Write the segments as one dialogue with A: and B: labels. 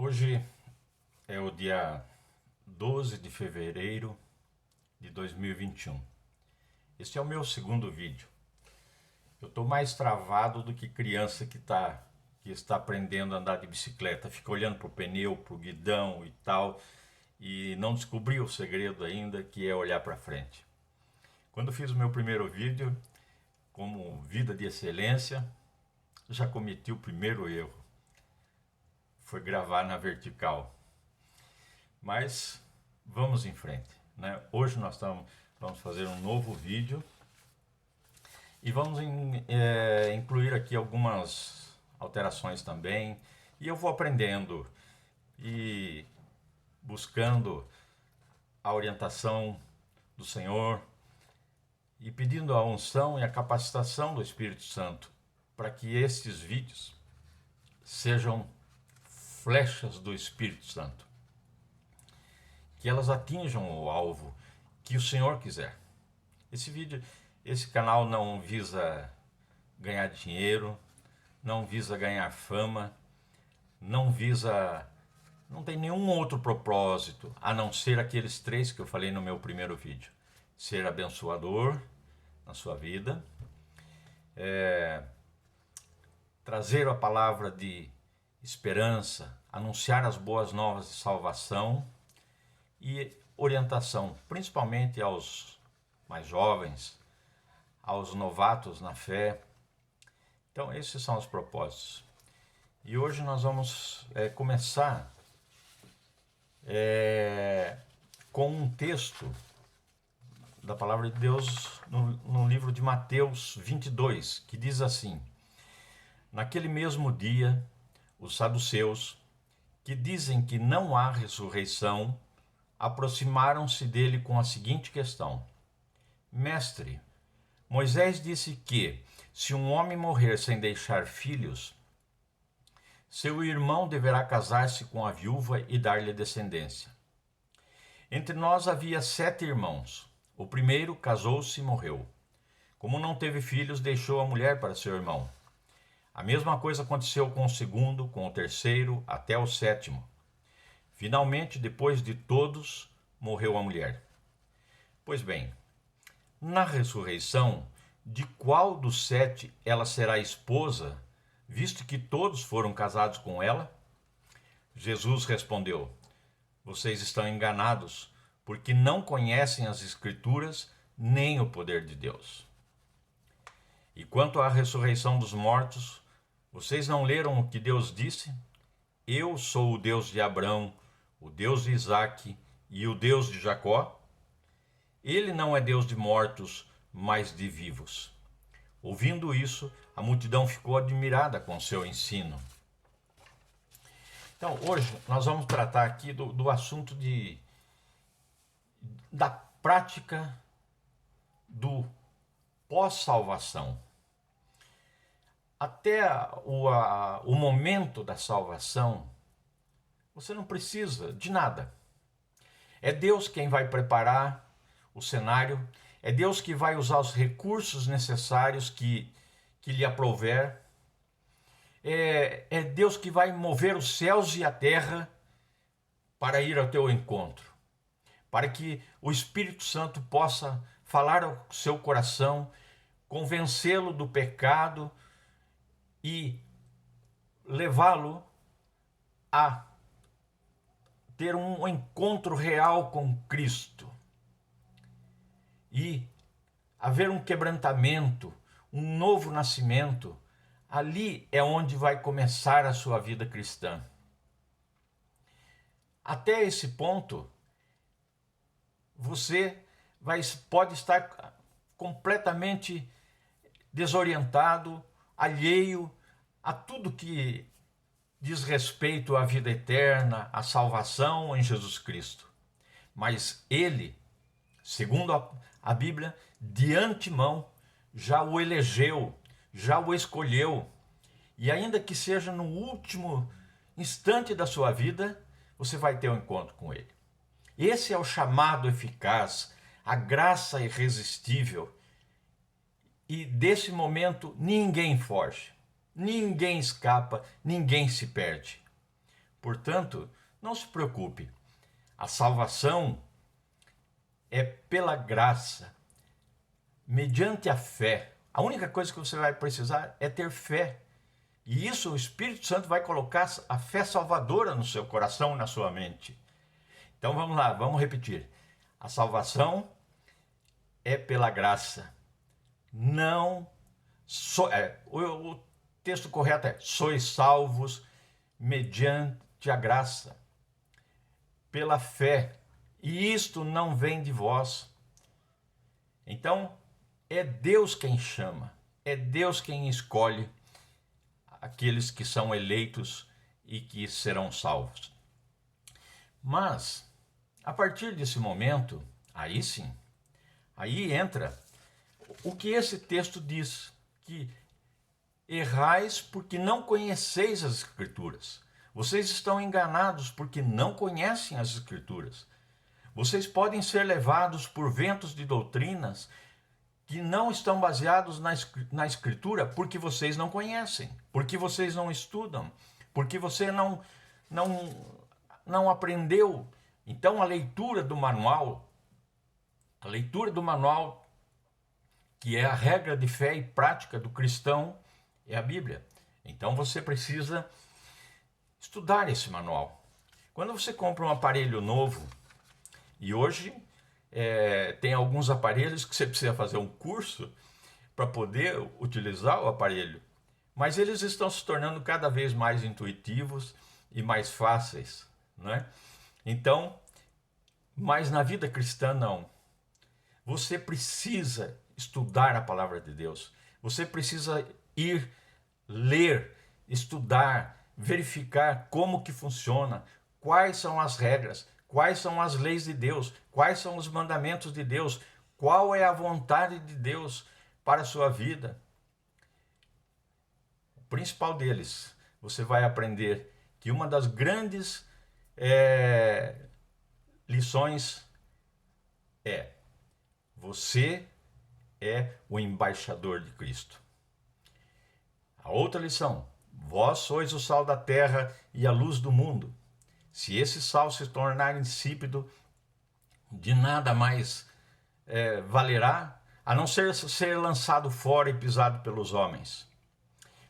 A: Hoje é o dia 12 de fevereiro de 2021. Este é o meu segundo vídeo. Eu estou mais travado do que criança que está aprendendo a andar de bicicleta. Fica olhando para o pneu, para o guidão e tal, e não descobri o segredo ainda, que é olhar para frente. Quando fiz o meu primeiro vídeo, como vida de excelência, já cometi o primeiro erro. Foi gravar na vertical. Mas vamos em frente, né? Hoje nós vamos fazer um novo vídeo e vamos incluir aqui algumas alterações também. E eu vou aprendendo e buscando a orientação do Senhor e pedindo a unção e a capacitação do Espírito Santo para que estes vídeos sejam flechas do Espírito Santo, que elas atinjam o alvo que o Senhor quiser. Esse canal não visa ganhar dinheiro, não visa ganhar fama, não tem nenhum outro propósito a não ser aqueles três que eu falei no meu primeiro vídeo: ser abençoador na sua vida, trazer a palavra de esperança, anunciar as boas novas de salvação e orientação, principalmente aos mais jovens, aos novatos na fé. Então, esses são os propósitos. E hoje nós vamos começar com um texto da Palavra de Deus no livro de Mateus 22, que diz assim: naquele mesmo dia, os saduceus, que dizem que não há ressurreição, aproximaram-se dele com a seguinte questão: Mestre, Moisés disse que, se um homem morrer sem deixar filhos, seu irmão deverá casar-se com a viúva e dar-lhe descendência. Entre nós havia 7 irmãos. O primeiro casou-se e morreu. Como não teve filhos, deixou a mulher para seu irmão. A mesma coisa aconteceu com o segundo, com o terceiro, até o 7º. Finalmente, depois de todos, morreu a mulher. Pois bem, na ressurreição, de qual dos 7 ela será esposa, visto que todos foram casados com ela? Jesus respondeu: vocês estão enganados, porque não conhecem as Escrituras nem o poder de Deus. E quanto à ressurreição dos mortos, vocês não leram o que Deus disse? Eu sou o Deus de Abraão, o Deus de Isaque e o Deus de Jacó? Ele não é Deus de mortos, mas de vivos. Ouvindo isso, a multidão ficou admirada com seu ensino. Então, hoje nós vamos tratar aqui do assunto da prática do pós-salvação. Até o momento da salvação, você não precisa de nada. É Deus quem vai preparar o cenário, é Deus que vai usar os recursos necessários que lhe aprouver, é Deus que vai mover os céus e a terra para ir ao teu encontro, para que o Espírito Santo possa falar ao seu coração, convencê-lo do pecado e levá-lo a ter um encontro real com Cristo e haver um quebrantamento, um novo nascimento. Ali é onde vai começar a sua vida cristã. Até esse ponto, você pode estar completamente desorientado, alheio a tudo que diz respeito à vida eterna, à salvação em Jesus Cristo. Mas Ele, segundo a Bíblia, de antemão já o elegeu, já o escolheu. E ainda que seja no último instante da sua vida, você vai ter um encontro com Ele. Esse é o chamado eficaz, a graça irresistível. E desse momento ninguém foge, ninguém escapa, ninguém se perde. Portanto, não se preocupe. A salvação é pela graça, mediante a fé. A única coisa que você vai precisar é ter fé. E isso o Espírito Santo vai colocar a fé salvadora no seu coração e na sua mente. Então vamos lá, vamos repetir. A salvação é pela graça. Não. O texto correto é: sois salvos mediante a graça, pela fé. E isto não vem de vós. Então, é Deus quem chama, é Deus quem escolhe aqueles que são eleitos e que serão salvos. Mas, a partir desse momento, aí sim, aí entra o que esse texto diz, que errais porque não conheceis as Escrituras. Vocês estão enganados porque não conhecem as Escrituras. Vocês podem ser levados por ventos de doutrinas que não estão baseados na Escritura porque vocês não conhecem, porque vocês não estudam, porque você não aprendeu. Então a leitura do manual, que é a regra de fé e prática do cristão, é a Bíblia. Então você precisa estudar esse manual. Quando você compra um aparelho novo, e hoje tem alguns aparelhos que você precisa fazer um curso para poder utilizar o aparelho, mas eles estão se tornando cada vez mais intuitivos e mais fáceis, né? Então, mas na vida cristã não. Você precisa estudar a palavra de Deus. Você precisa ir ler, estudar, verificar como que funciona, quais são as regras, quais são as leis de Deus, quais são os mandamentos de Deus, qual é a vontade de Deus para a sua vida. O principal deles, você vai aprender que uma das grandes lições é: você é o embaixador de Cristo. A outra lição: vós sois o sal da terra e a luz do mundo. Se esse sal se tornar insípido, de nada mais valerá, a não ser lançado fora e pisado pelos homens.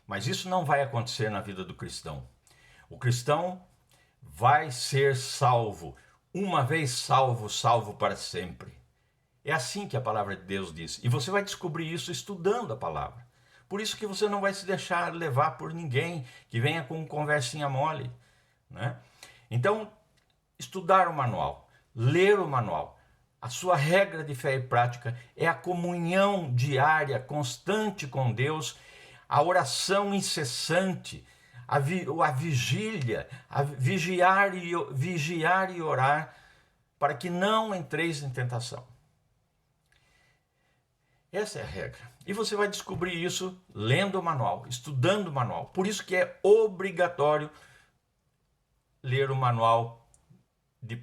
A: Mas isso não vai acontecer na vida do cristão. O cristão vai ser salvo. Uma vez salvo, salvo para sempre. É assim que a palavra de Deus diz. E você vai descobrir isso estudando a palavra. Por isso que você não vai se deixar levar por ninguém que venha com conversinha mole, né? Então, estudar o manual, ler o manual. A sua regra de fé e prática é a comunhão diária, constante com Deus, a oração incessante, a vigília, a vigiar e orar, para que não entreis em tentação. Essa é a regra. E você vai descobrir isso lendo o manual, estudando o manual. Por isso que é obrigatório ler o manual de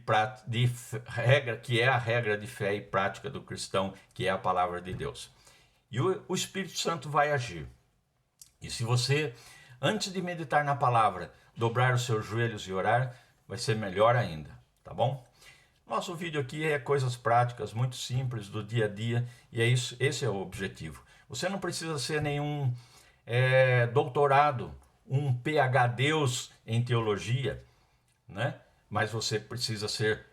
A: regra, que é a regra de fé e prática do cristão, que é a palavra de Deus. E o Espírito Santo vai agir. E se você, antes de meditar na palavra, dobrar os seus joelhos e orar, vai ser melhor ainda, tá bom? Nosso vídeo aqui é coisas práticas, muito simples, do dia a dia, e é isso, esse é o objetivo. Você não precisa ser nenhum doutorado, um PhD em teologia, né? Mas você precisa ser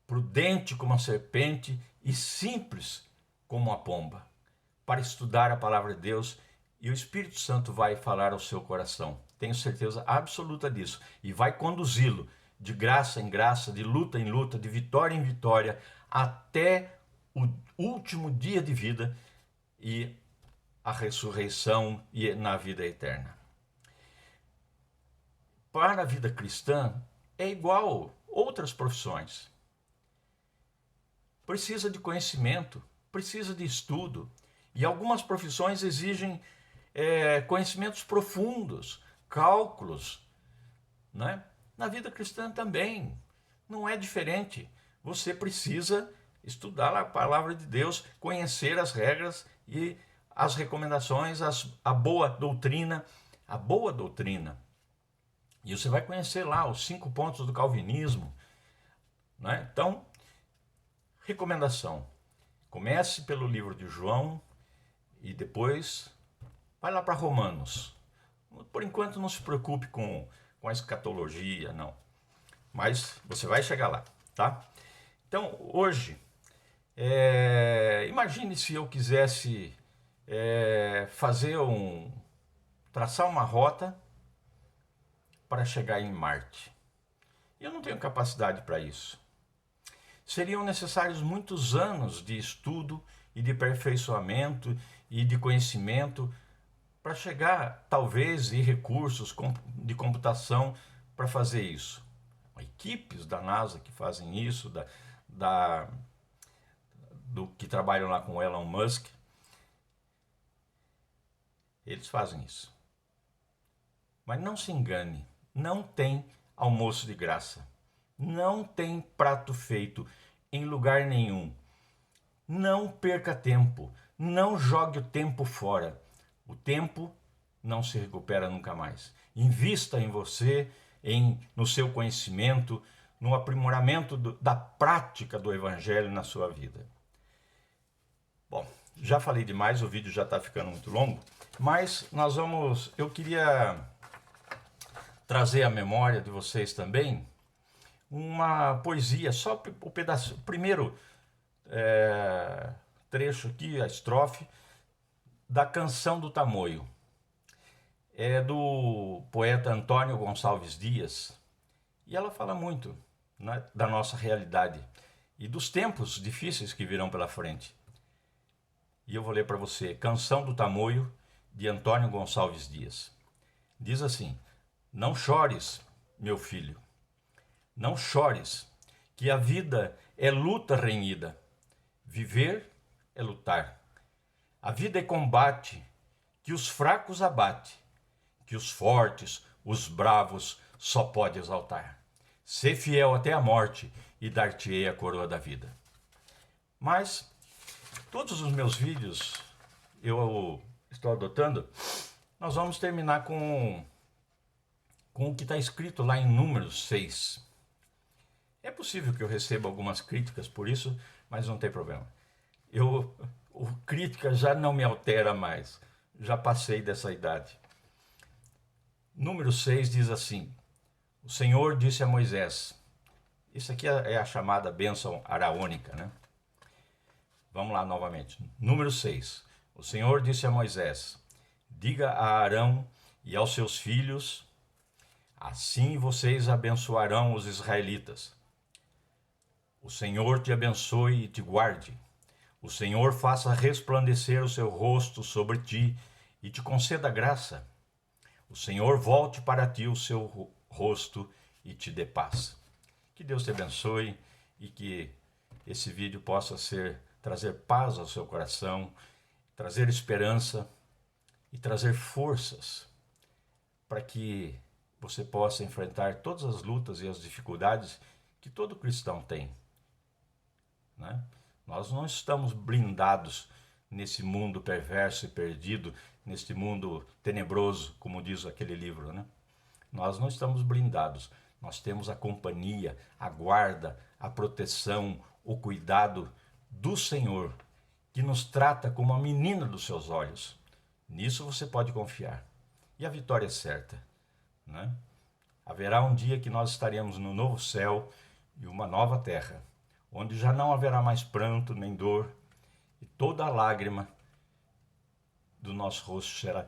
A: prudente como a serpente e simples como a pomba, para estudar a palavra de Deus, e o Espírito Santo vai falar ao seu coração. Tenho certeza absoluta disso, e vai conduzi-lo de graça em graça, de luta em luta, de vitória em vitória, até o último dia de vida e a ressurreição e na vida eterna. Para a vida cristã é igual outras profissões. Precisa de conhecimento, precisa de estudo, e algumas profissões exigem conhecimentos profundos, cálculos, né? Na vida cristã também não é diferente. Você precisa estudar a palavra de Deus, conhecer as regras e as recomendações, a boa doutrina. A boa doutrina. E você vai conhecer lá os 5 pontos do calvinismo, né? Então, recomendação: comece pelo livro de João e depois vai lá para Romanos. Por enquanto, não se preocupe com a escatologia, não. Mas você vai chegar lá, tá? Então, hoje, imagine se eu quisesse traçar uma rota para chegar em Marte. Eu não tenho capacidade para isso. Seriam necessários muitos anos de estudo e de aperfeiçoamento e de conhecimento para chegar, talvez, e recursos de computação para fazer isso. Equipes da NASA que fazem isso, do que trabalham lá com o Elon Musk, eles fazem isso. Mas não se engane, não tem almoço de graça, não tem prato feito em lugar nenhum. Não perca tempo, não jogue o tempo fora. O tempo não se recupera nunca mais. Invista em você, no seu conhecimento, no aprimoramento da prática do Evangelho na sua vida. Bom, já falei demais, o vídeo já está ficando muito longo, mas eu queria trazer à memória de vocês também uma poesia, só o pedaço, o primeiro trecho aqui, a estrofe, da Canção do Tamoio. É do poeta Antônio Gonçalves Dias, e ela fala muito, né, da nossa realidade e dos tempos difíceis que virão pela frente. E eu vou ler para você, Canção do Tamoio, de Antônio Gonçalves Dias. Diz assim: não chores, meu filho, não chores, que a vida é luta renhida. Viver é lutar. A vida é combate, que os fracos abate, que os fortes, os bravos, só pode exaltar. Sê fiel até a morte e dar-te-ei a coroa da vida. Mas todos os meus vídeos eu estou adotando, nós vamos terminar com o que está escrito lá em Números 6. É possível que eu receba algumas críticas por isso, mas não tem problema. Crítica já não me altera mais, já passei dessa idade. Número 6 diz assim: o Senhor disse a Moisés. Isso aqui é a chamada bênção araônica, né? Vamos lá novamente. Número 6. O Senhor disse a Moisés: diga a Arão e aos seus filhos, assim vocês abençoarão os israelitas. O Senhor te abençoe e te guarde. O Senhor faça resplandecer o seu rosto sobre ti e te conceda graça. O Senhor volte para ti o seu rosto e te dê paz. Que Deus te abençoe e que esse vídeo possa trazer paz ao seu coração, trazer esperança e trazer forças para que você possa enfrentar todas as lutas e as dificuldades que todo cristão tem, né? Nós não estamos blindados nesse mundo perverso e perdido, neste mundo tenebroso, como diz aquele livro, né? Nós não estamos blindados. Nós temos a companhia, a guarda, a proteção, o cuidado do Senhor, que nos trata como a menina dos seus olhos. Nisso você pode confiar. E a vitória é certa, né? Haverá um dia que nós estaremos no novo céu e uma nova terra, onde já não haverá mais pranto nem dor, e toda a lágrima do nosso rosto será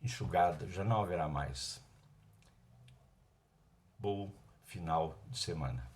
A: enxugada, já não haverá mais. Bom final de semana.